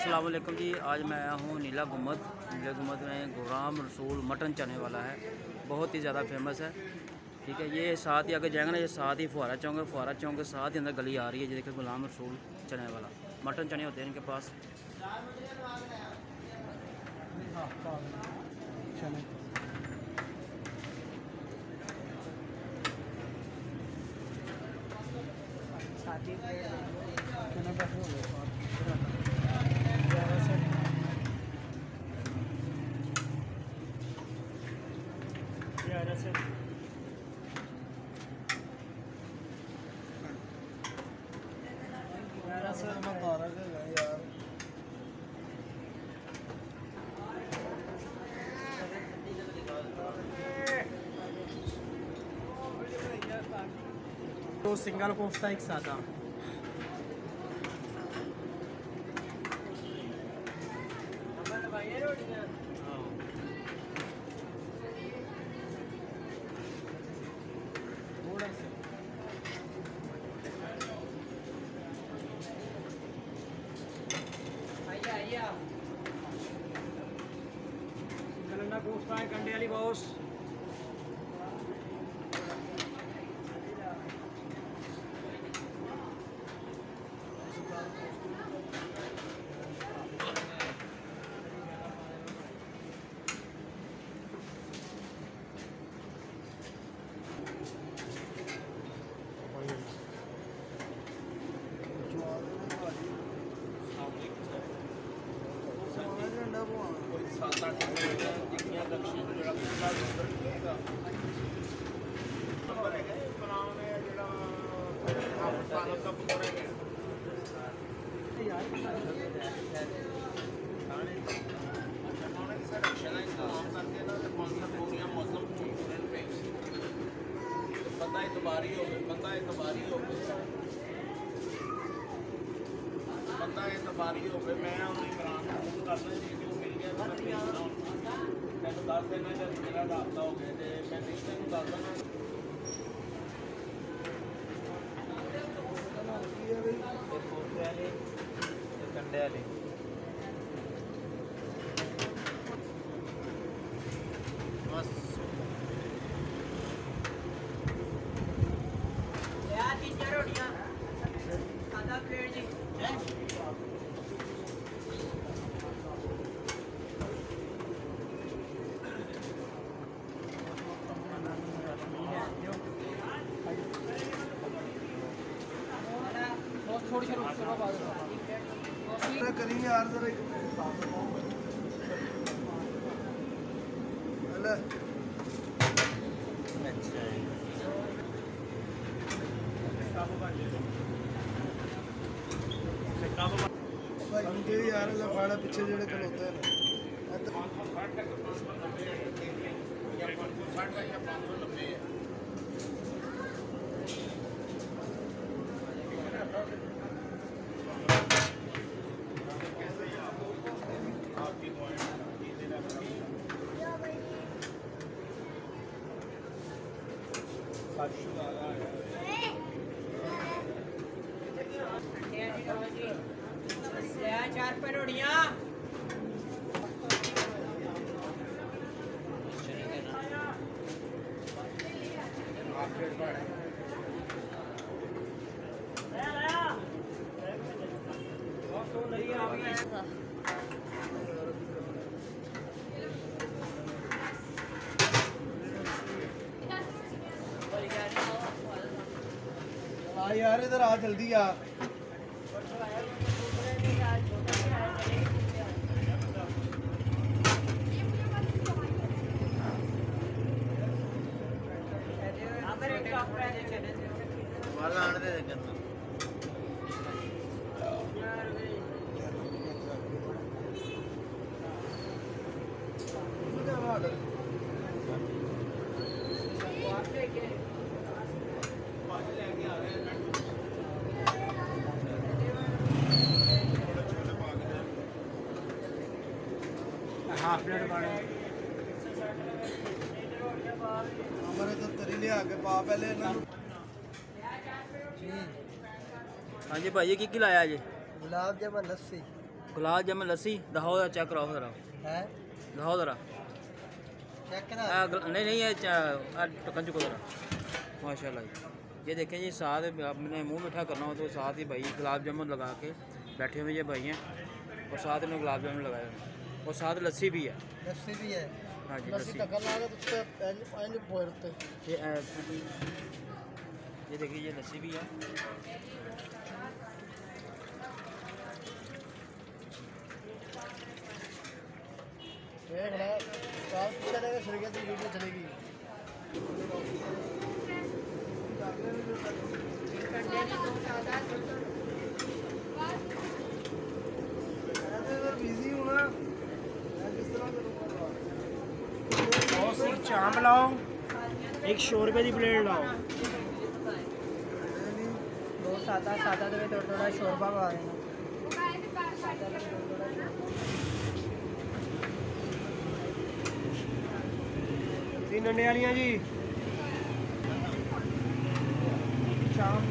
अस्सलाम वालेकुम जी। आज मैं आया हूँ नीला गुम्बद में गुलाम रसूल मटन चने वाला है, बहुत ही ज़्यादा फेमस है। ठीक है, ये साथ ही आगे जाएंगे ना, ये साथ ही फुहारा चौक है। फुहारा चौक के साथ ही अंदर गली आ रही है। ये देखिए गुलाम रसूल चने वाला, मटन चने होते हैं इनके पास। तो सिंगल कोफ्ता एक सादा। कोफ्ता है कंडे वाली बॉस। बंदा इतबारी हो गए, बंदा इतबारी हो गए, बंदा इतबारी हो गए। मैं उन्हें इमरान फोन करना जी, जो मिल गया मैं भेजना तेन दस देना जब मेरा राबता हो गया, तो मैं नहीं तेन दस देना। कंडे वाले बस थोड़ी करिए यार जरा। अच्छा यार लफाड़ा पिछे जेड़े खलोते हैं चार परोड़ियाँ यार इधर आ जल्दी आ। वाला आने दे करना हाफ प्लेट पाने हमारे तो तरी ले आके पा पहले ना। हाँ जी भाई, की लाया जी? गुलाब जामुन लस्सी। गुलाब जामुन लस्सी दिखाओ जरा, चेक कराओ जरा, है दिखाओ जरा। चेक करा नहीं नहीं, ये ढक्कन चुको जरा। माशाल्लाह जी, ये देखें जी, साथ अपने मुंह मीठा करना हो तो साथ ही भाई गुलाब जामुन लगा के बैठे हुए ये भाई हैं, और साथ में गुलाब जामुन लगाए हुए हैं, और साथ लस्सी भी है। लस्सी भी है। हाँ जी, लस्सी। ये देखिए, ये लस्सी भी है। वीडियो चलेगी। बिजी हूँ ना, और सिर्फ चांप लाओ, एक 100 रुपये की प्लेट लाओ। दो सादा सादा तो थोड़ा थोड़ा शोरबा पा देना। तीन अंडे वालियाँ जी, चांप